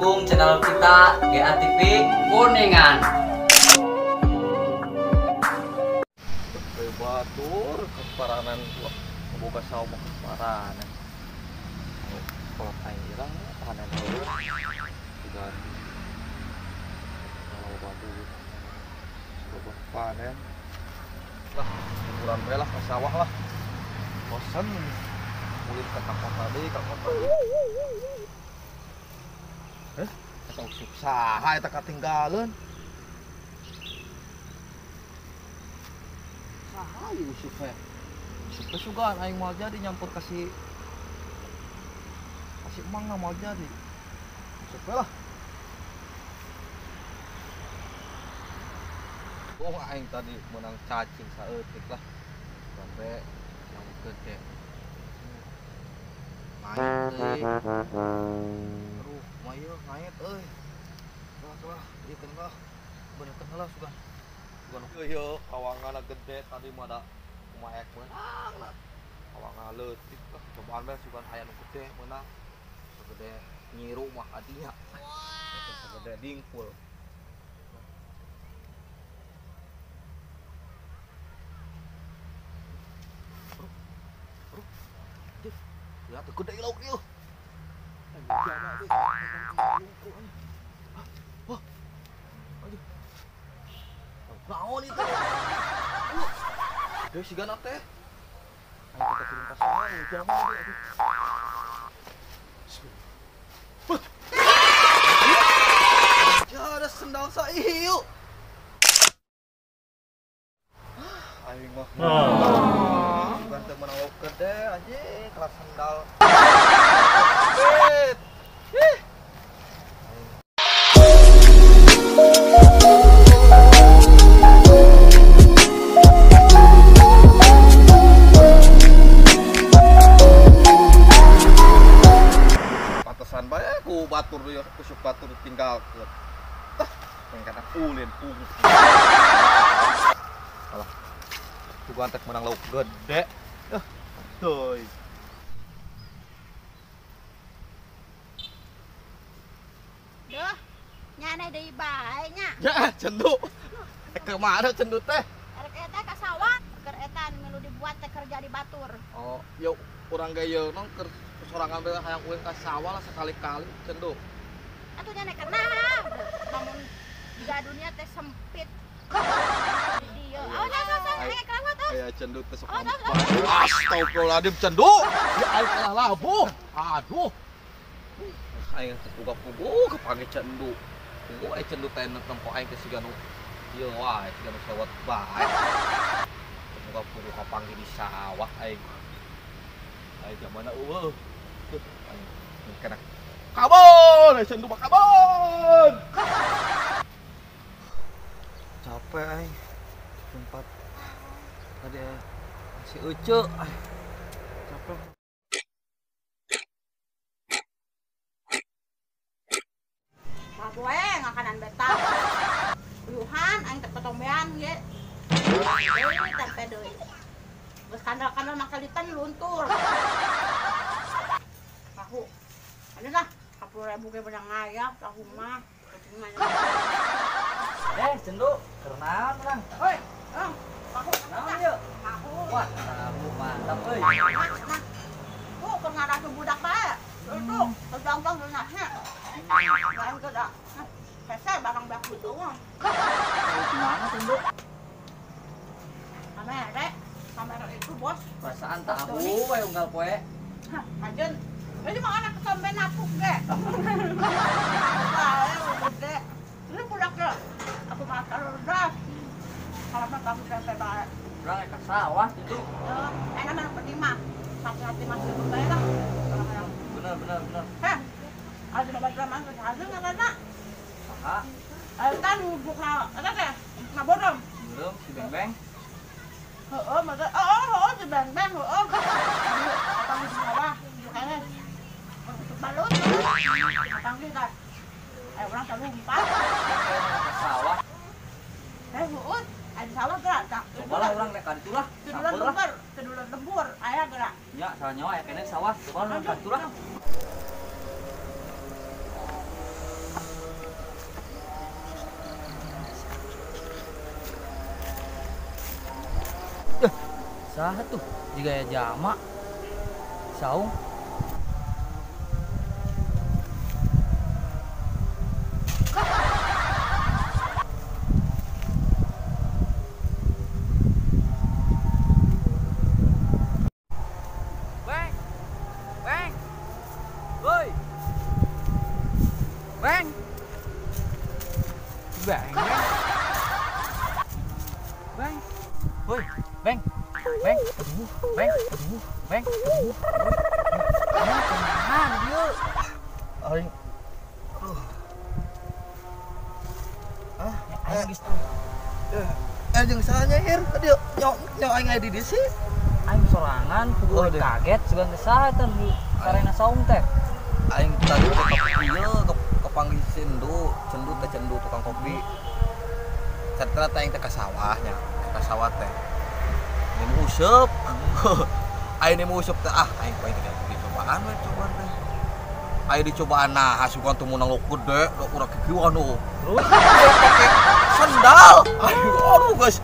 dukung channel kita GA TV Kuningan. Batur keparanan boga sawah keparanan. Kalau irang panen dulu. Sudah kalau batur coba panen. Lah, liburan bae lah ke sawah lah. Bosan mulai ke kota tadi, ke kota. Eta usuk saha eta katinggalan. Saha ieu usuk teh? Usuk teh sugan aing moal jadi nyampur kasih emang na moal jadi. Usuk we lah. Oh aing tadi menang cacing saeutik lah. Sampai yang gede. Main deui. Aduh, mayo ngait euy. Lah, ieu tengah. Bener tengah lah sugan. Yo kawangan gede tadi mah ada kumaek menang lah. Kawangan leutik lah. Cobaan bae sugan aya nu gede menang. Segede nyiru mah adinya. Segede dingkul. Ya tuh gede lauk ieu. Naon itu? Deui sigana teh. Ayo kita turun ka sana, jangan aduh. Ya ada sendal sa ieu. Aing mah. Bukan teu menang lauk gede anjing, kelas sendal. Pantesan bae ku batur ieu kusuk batur tinggal. Tah, pengkana ulin pungus. Alah. Tugan teh menang lauk gede. Teuy. Duh, nyana deui bae nya. Ya, cendu. Kemana cendu teh? Erek eta ka sawah, keur eta nu milu dibuat teh kerja di batur. Oh, yuk urang ge yeung nong keur sorangan bae hayang ueun ka sawah lah sekali-kali cendu. Atuh nya nek kenaha. Namun jika dunia teh sempit. Di dieu. Oh, sah aya kelewat ah. Aya cendu teh sok ampas. Astagfirullahaladzim cendu. Ya aing kalah labuh. Aduh. Aing teh puga-pugu kepanggih cendu. Tunggu aya cendu teh nempo aing teh siga nu ieu wae, siga nu sewet bae. Puga-pugu kapanggih di sawah aing. Aing zamana eueuh. Tuh aing kena kabon, cendu mah kabon. Capek aing. Tempat tadi si Ucu. Capek. Baboe ngakanan beta. Uyuhan aing teh ketombean ge. Deui tempe deui. Geus kandal-kandal makalitan luntur. Tahu. Anu lah, 10.000 ge benang ngayak tahu mah. Cendu, kerenaon urang. Hoi, tahu. Naon ieu? Tahu. Wah, tahu mantap euy. Nah. Oh, keur ngarasa budak bae. Itu, kegampang geunahnya. Lain ke dah. Hese barang beak gitu mah. Gimana cendu? Kamera itu bos. Perasaan tahu we unggal poe. Hah, ajeun. Ini mah anak ketombe napuk ge. Gede. Ini budak ge. Aku makan udah. Kalau mah kamu tempe bae. Urang ka sawah cendu. Enak mah penimah. Hati-hati masih bae lah. Bener. Heh. Ada baca mah ada ngaranna. Saha? Eta nu buka eta teh. Ngabodong. Belum si Beng. Heeh, maka oh, di beng-beng, heeh. Panggil di bawah, kayaknya. Untuk balut, panggil kan. Orang selalu umpat. Sawah. Heeh, ada sawah gerak, tak? Coba lah orang nek kaditu lah. Kedulan lembur, aya gerak. Ya, salah nyawa ya kene sawah. Coba lah kaditu lah. Saha tuh juga ya jama saung. Bang, bang, woi, bang, bang, bang, woi, bang, bang, aduh, bang, aduh, bang, aduh, bang, kemana dia? Aing Aing geus jeung salahnya Ir tadi nyawa aing aya di dieu sih. aing sorangan, Oh, kudu deh. kaget sugan teh saha teh di sarena saung teh. Aing tadi kepanggih cendu tukang kopi. Ternyata aing teh ka sawahnya, ka sawah teh. Ini useup. Aing ini useup teh aing poe teh dicobaan we cobaan teh. Aing dicobaan nah hasukan teu meunang lo gede, lo urang kikieuan oh. Terus Aing pake sendal. Aduh guys.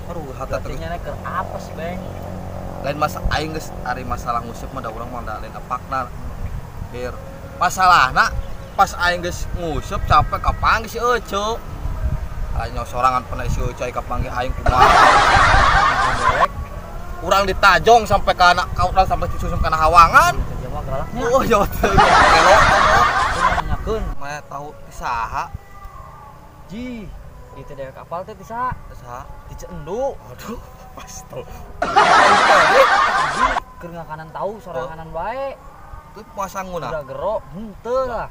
Aduh hata teh. artinya ke apa sih, Bang? Lain masa aing geus ari masalah nguseup mah da urang mah da lain apakna. Bir masalahna pas aing geus nguseup capek kapanggih si Ece. Aing sorangan pernah si Ece kapanggih aing kumaha. Urang ditajong sampai ke anak kaurang sampai disusun kana hawangan. Kerja mah galaknya. Oh ya teh gelo. Nanyakeun, Mah tahu ti saha? ji, itu dari kapal teh bisa Saha? dicendu. Aduh, pas tau. Ji, keur ngakanan tahu soranganan bae. Itu pasanguna. Udah gero, henteu lah.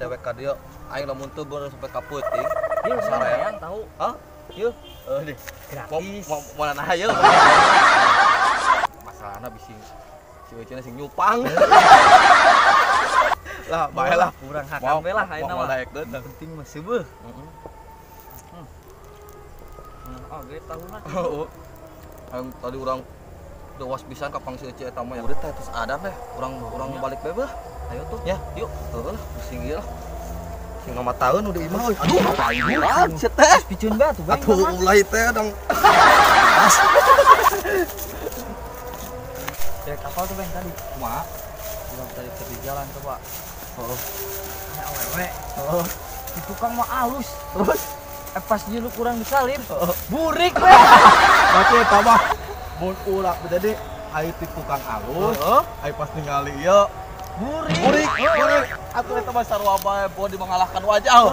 Dewek ka dieu aing lamun teu bener sampai ka peuting. Ieu Salah ya? yang tahu. Hah? Ieu Nih. gratis. Mau nah ayeuna. Masalahna bisi si Ece sing nyupang. Lah, bae lah. Urang hakam we lah ayeuna Mau mah. daekkeun. Penting mah seubeuh. Oh, ge tahunna. Oh. Yang tadi orang dewas pisan kapang si Ece eta mah ya. Udah teh terus ada teh. Urang balik bae beuh. Ayo tuh. Ya, yuk. Heuh lah, pusing ieu lah. Sing 5 tahun udah imah. Aduh, apaan sih teh? Piceun bae tuh, Bang. Atuh mulai teh dong. Dari kapal tuh, Bang, tadi. Kumaha? Bilang tadi di jalan tuh, Pak. Heeh. Ada awewe. Heeh. Di tukang mah alus. Terus Pas dulu kurang disalib. Heeh. Burik, Bang. berarti eta mah mun ulah jadi aya ti tukang alus. Heeh. Aya pas ningali ieu Burik. burik. Atuh eta mah sarua bae bodi mengalahkan wajah.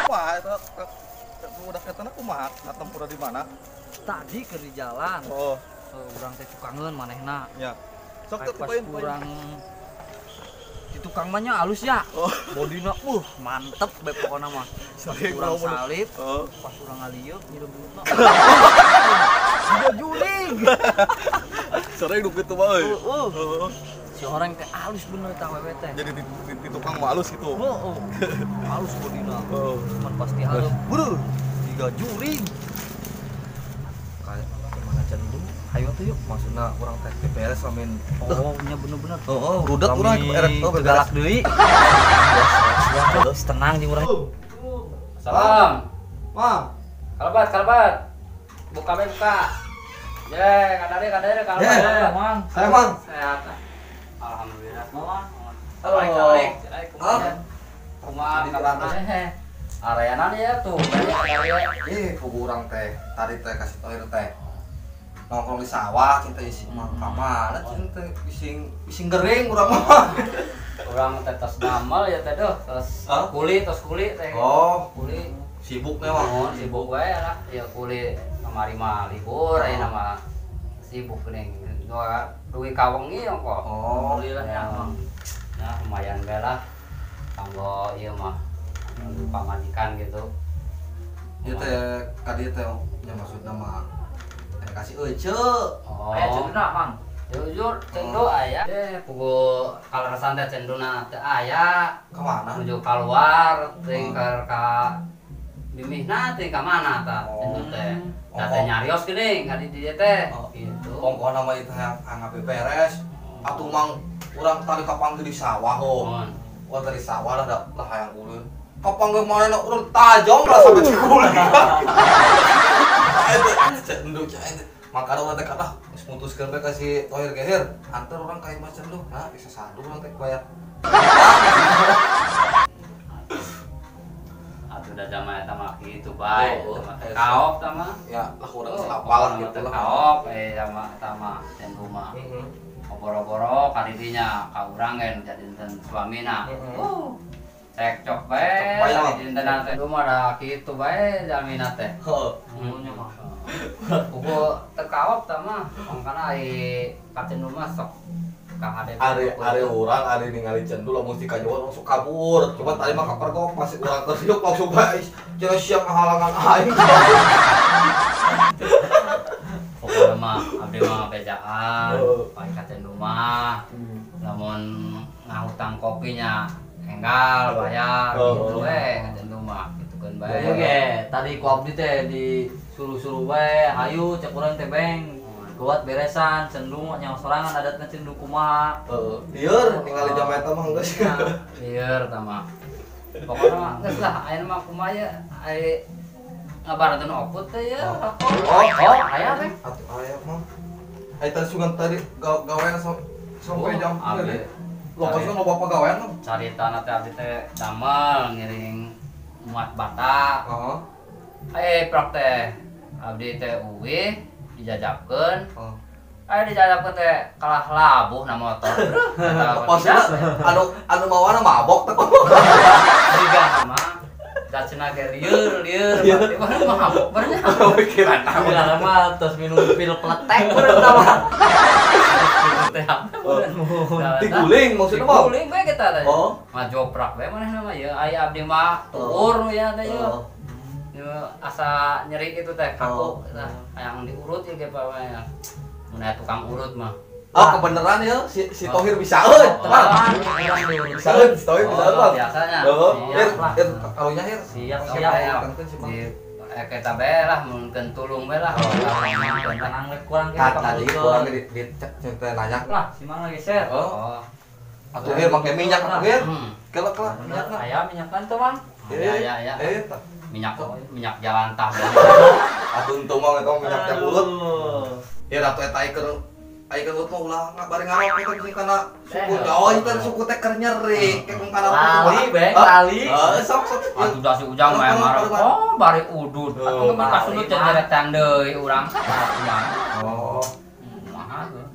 Wah, eta udah ketana kumaha? Tempur di mana? Tadi ke di jalan. Oh, Urang teh tukangeun manehna. ya. Sok teh Pas poin. kurang di tukang mah nya alus ya. Oh, Bodina mantep bae pokona mah. sorry Kurang salib. Oh. Pas urang ngalieup ngirim dulutna. Udah juling. Sering nu kitu mah euy. Heeh. Si orang teh alus bener tah wewe teh. Jadi di tukang mah halus gitu. Heeh. Alus bodina. Oh. Cuman pasti halus. Beuh. Tiga juling. Kayak gimana cendu? Ayo tuh yuk. Maksudna urang teh beres amin. Oh, nya bener-bener. Oh, rudet urang beres. Oh, galak deui. Ya, terus tenang jeung urang. Salam. Mang. Kalbat. Buka bae buka. Kadare kalbat. Mang. Saya Mang. Sehat. Alhamdulillah. Mang. Assalamualaikum. Kumaha kabarna? Areana ya tuh. Ih, kubu urang teh. Tadi teh kasih toir teh. Nongkrong di sawah, cinta isi mah kamana cinta bising gering urang mah. Urang teh tos damel ya teh doh, tos Hah? kuli teh. Oh, Kuli. sibuk memang. Oh, sibuk wae lah. Ya kuli kamari mah libur ayeuna mah sibuk geuning. Duwi kawengi kok. Oh, Alhamdulillah ya. Nah, lumayan bae lah. Kanggo ieu mah pamajikan gitu. Ieu teh kadieu teh nya maksudna mah kasih Ece. Oh. Aya cendeuna, Mang. Jujur cendu aya. Pugu kaleresan teh cenduna teu aya. Kemana? Menuju keluar teh ka dimihna teh ka mana tah cendu teh. Tah teh nyarios geuning ka di dieu teh. Gitu. Pokokna mah itu yang anggape beres. Atuh mang urang tadi kapanggih di sawah Mohon. Wah dari sawah lah lah hayang ulun. Kapanggih manehna urang tajong lah sampai cekulan. Itu cendu cai. Makanya orang teh kata mutuskeun bae ka si Tohir Geher, antar orang ka Imah Cendu. Nah, bisa sadu orang teh bayar. Atuh da zaman eta mah kitu bae. Oh, Kaok tah mah. Ya, lah urang apalan gitu lah. Kaok sama tama dan rumah. Boro-boro kadidinya ka urang gen jadinten suamina. Cekcok bae jadinten teh rumah da kitu bae jamina teh. Heeh. Nya mah. Kuku teu kaok tah mah. Mangkana ai katen rumah sok ka hade. Ari urang ari ningali Cendu lamun si kajuan langsung kabur. Coba tadi mah kapergok masih urang kerjok langsung bae. Cenah siang ngahalangan aing. Pokoknya mah abdi mah bejaan, pakai katen rumah, namun ngahutang kopinya enggal bayar gitu katen rumah gitu kan bae. Oke, tadi ku abdi teh disuruh-suruh bae, ayo cek urang teh beng. Kuat beresan, cendung nyawa sorangan adatna cendu kumaha. Lieur ningali jam eta mah geus. Lieur tah mah. Pokoknya mah geus lah ayeuna mah kumaha ya ngabaranteun oput teh ya. Aya teh. Atuh aya mah. Ai tadi sungan tadi gawean sampai jam abdi. Lokasna loba pagawean mah. Caritana teh abdi teh damel ngiring muat bata. Heeh. Prak teh abdi teh uwih dijajabkeun. Heeh. Dijajabkeun teh kalah labuh na motor. Maksudna anu mawana mabok teh. Tiga nama da cenah ge lieur berarti mah mabok bener. Pikiran Pikiran mah tos minum pil pletek bener tah mah. Teh apa? Diguling maksudna mah. Diguling bae kita teh. Oh. Ngajoprak bae manehna mah ieu aya abdi mah tuur ya teh ieu. Asa nyeri itu teh kaku tah hayang diurut ya ge pamanya. Mun aya tukang urut mah. Kebeneran ya si Tohir bisa euy. Bisa euy, si Tohir bisa euy. Biasanya. Kalau nyahir Siap. Kita bae lah mun tulung bae lah. Tenang rek kurang ge. Tadi kurang dicek nanya. Lah, si Mang lagi share. Oh. Atuh Hir make minyak atuh Hir. Kelak minyakna. Aya minyakan tuh, Mang. Ya. Minyak jalan tah. Atuh untung mah eta minyak teh urut. Hir atuh eta Ayo urut mah ulah ngabari ngarok eta bisa kana suku Jawa itu suku teh keur nyeri kayak kana Tali, Beng, tali. Sok. Atuh da si Ujang mah marah. Oh, bari udud. Atuh mah kasundut teh nyeretan deui urang. Oh. Mahal tuh.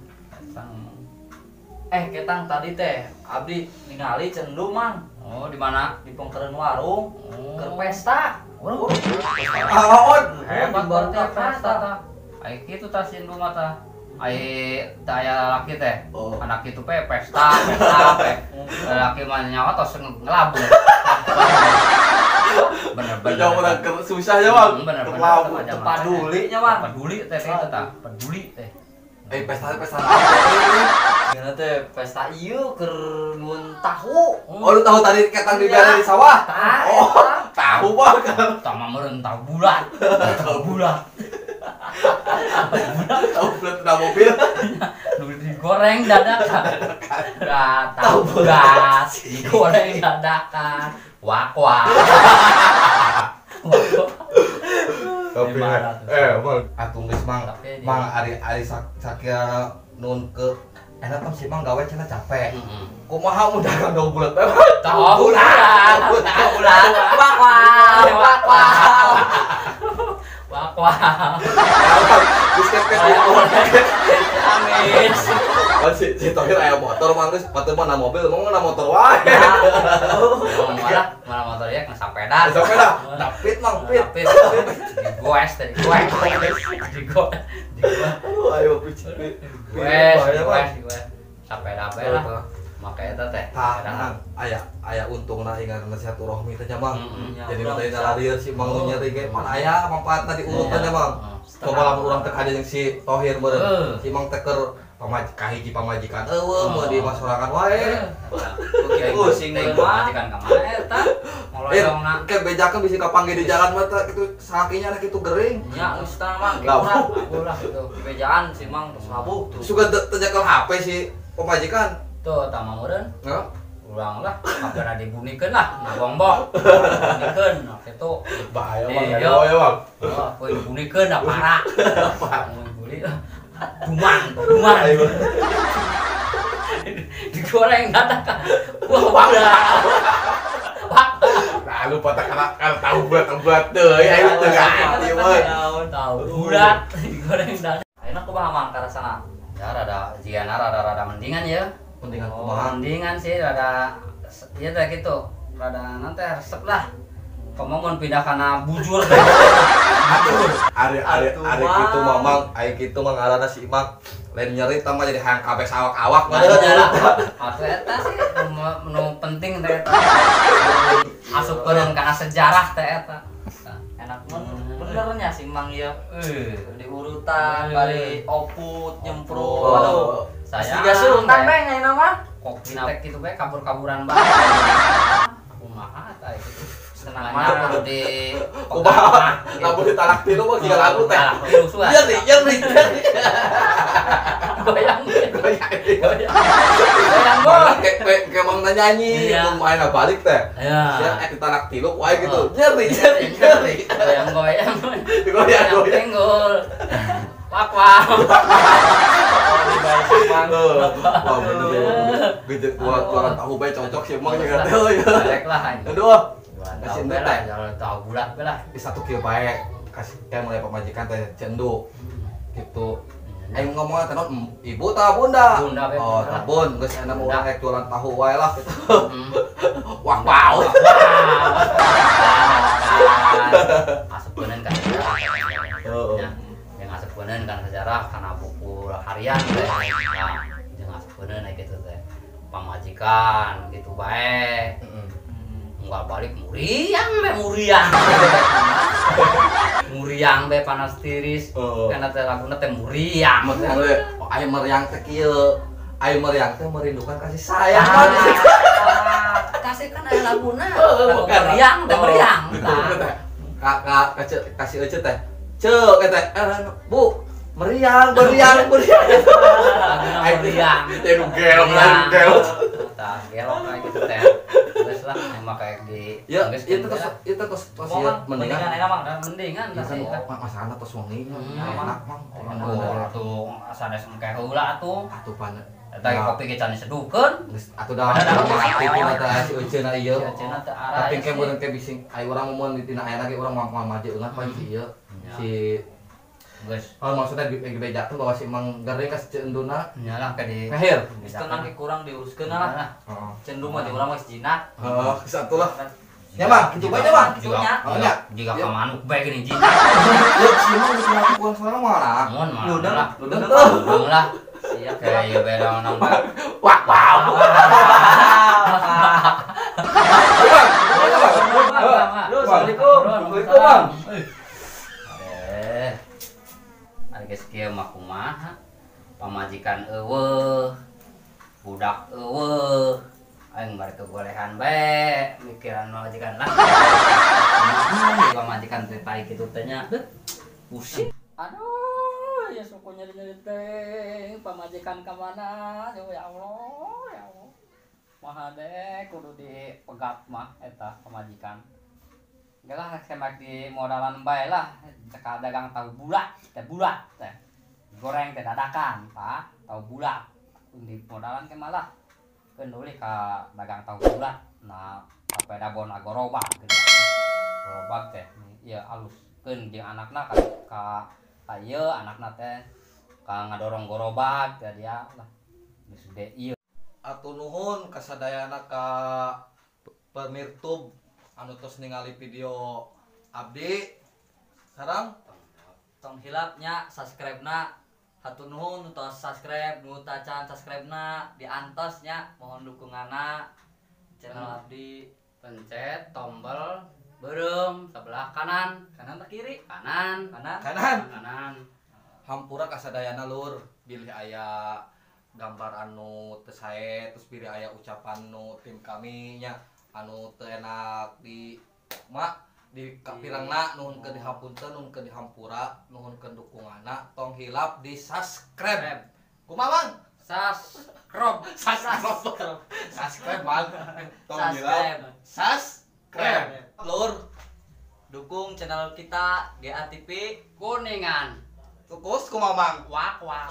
Ketang tadi teh abdi ningali cendu, Mang. Oh, di mana? Di pengkeren warung keur pesta. Hebat berarti pesta tah. Ai kitu tah sindu mah tah. Ai aya lalaki teh. Anak kitu pe pesta pe. Lalaki mah nyawa tos ngelabung. Bener. Jauh urang keur susah ya, Bang. Bener. Paduli nya, Bang. Peduli teh itu tah. Peduli teh. Pesta Gimana teh pesta ieu keur nuhun tahu. Oh, lu tahu tadi ketang dibere di sawah? Tahu Bang. Tah mah meureun tahu bulat. Tahu bulat. Tahu bulat udah mobil. Nu digoreng dadakan. Tahu bulat digoreng dadakan. Wak. Tapi Bang, atuh geus Mang ari sakira nun ke enak kan si Mang gawe cenah capek. Kumaha mudah ka 2 bulan teh. Tahu bulat. Wak. Geus kepet Amin. Oh si Tohir aya motor mah geus motor mah mobil, mau motor wae. Malah motor ya kena sepeda. Sepeda. Dapit Mang, pit. Digoes. Aduh, ayo picit. Digoes. Sepeda bae lah. Make eta teh. Aya untungna ingatna silaturahmi teh Mang. Jadi tadi nalalieur si Mang nu nyeri ge pan aya manfaatna diurut teh Mang. Coba lamun urang teh kada jeung si Tohir meureun. Si Mang teh keur kahiji pamajikan eueuh mah di masyarakat wae. Pusing teh pamajikan ka mana eta? Ngolongna. Ke bejakeun bisi kapanggih di jalan mah teh kitu sakinya kitu gering. Nya geus tah Mang, ulah gitu. Di bejaan si Mang tos labuh tuh. Suga teu nyekel HP si pamajikan. Tuh tah mah meureun. Heeh. Ulang lah, agar dibunikeun lah, bombok. Bunikeun, itu Bahaya Iya. bang, ya bang. wah, kowe dibunikeun da parah. Buli dumang. Digoreng dadak. Wah, Lalu patah kan tahu buat deh, ayo tuh kan, iya boy. tahu bulat digoreng dadak. Enak kok Mang karasana. Ya rada jiana rada mendingan ya. Mendingan Oh, kumaha? mendingan sih rada ya teh gitu. Rada nanti resep lah. Komongon pindah kana bujur. Ari kitu mamang, ari kitu mah ngaranna si Imang. Lain nyeri tah mah jadi hayang kabeh sawak-awak mah. Atuh eta sih nu penting teh eta. Asupkeun kana sejarah teh eta. Enak benernya sih Mang ya. Diurutan bari oput nyemprot. Waduh. Saya Tiga sultan beng ayeuna mah. kok kita gitu bae kabur-kaburan bae. Kumaha tah gitu. Tenang Mana mah. kudu di Kumaha? Lamun ditalak tilu mah kieu lagu teh. Iya nih. Nyeri. Goyang. Mana kayak Mang nyanyi, Iya. main balik teh. Ya. Ya ditalak tilu wae gitu. Oh. Nyeri. Goyang. Goyang. Tenggol. Wak. Wah bener ya. Gitu gua tahu bae cocok sih Mang juga teh euy. Baik lah. Aduh. Kasih teh, jangan tahu bulat lah. Di satu kieu bae kasih kayak mulai pemajikan teh cendu gitu. Aing ngomongna teh naon ibu tah bunda? Bunda, Oh, bunda. tah bun, geus aya mah urang rek jualan tahu wae lah gitu. Hmm. Wah, wow. Asupkeun kan sejarah. Ya, yang asupkeun kan sejarah kana buku harian teh. Nah, jeung asupkeun gitu teh. Pamajikan gitu bae. Enggak balik muriang be panas tiris. Karena teh laguna teh muriang. Meriang we. Oh, aya meriang teh kieu. Aya meriang teh merindukan kasih sayang. Kasih kan aya laguna. Meriang teh meriang. Kakak kasih ece teh. Ceu teh. Bu, meriang. Laguna meriang. Teh nu gel. Tah gelok kayak gitu teh. Terus lah emang kayak di Ya, itu terus ya Mendingan enak Mang. mendingan Ya tah sih. kan masalah terus wangi enak Mang. Atuh sanes engke heula atuh. Atuh pan. Eta kopi ge can seduhkeun. Geus atuh dah aktifna teh si euceuna ieu. Cenah teh arah. Tapi ke meureun ke bising aya urang mun di tina ayeuna ge urang mah maju eungan pan si ieu. Si Geus maksudnya di bejakeun bahwa si Mang Gering ka ceunduna nyalah ke di ngahir. Geus tenang ke kurang diuruskeun lah. Heeh. Cendu mah di urang mah jinak. Heeh, satu lah. Ya Mang, kitu bae Mang. juga Oh, nya. jika ka manuk bae geuning jina. Ya si Mang geus melakukan soalna mana? Mun mah Ludeng lah. ludeng Udang lah. Siap. Kayak ieu bae naon Wah, wow. Assalamualaikum. Assalamualaikum, Bang. Ari geus kieu mah kumaha? Pamajikan eueuh, budak eueuh. Aing bari kegolehan bae mikiran pamajikan lah. Kumaha pamajikan teh tai kitu teh nya? Pusing. Aduh, ya suku nyeri-nyeri teh pamajikan ka mana? Ya Allah, ya Allah. Maha deh kudu dipegat mah eta pamajikan. Enggak lah semak di modalan bae lah, cek dagang tahu bulat teh. Goreng teh dadakan, tah tahu bulat. Di modalan ke malah keun deui ka dagang tahu bulat. Nah, sapeda bona gorobak gitu. Gorobak teh ieu alus keun jeung anakna ka ieu anakna teh ka ngadorong gorobak teh dia lah. Geus gede ieu. Atuh nuhun kasadayana ka pemirtub anu tos ningali video abdi. Sareng Tong hilapnya subscribe-na. Hatur nuhun tos subscribe, nu tacan subscribe-na diantosnya. Mohon dukunganna channel abdi. Pencet tombol beureum sebelah kanan Kanan tak kiri? kanan kanan. Hampura kasadayana lur, bilih aya gambar anu teu sae terus bilih aya ucapan nu tim kami nya anu teu enak di di kapirangna nuhun ke dihapunten nuhun ke dihampura nuhun ke dukunganna tong hilap di subscribe kumaha Mang Subscribe bang. Tolong bilang. Subscribe. Lur, dukung channel kita GA TV Kuningan. Tukus ku mamang. Wak wak.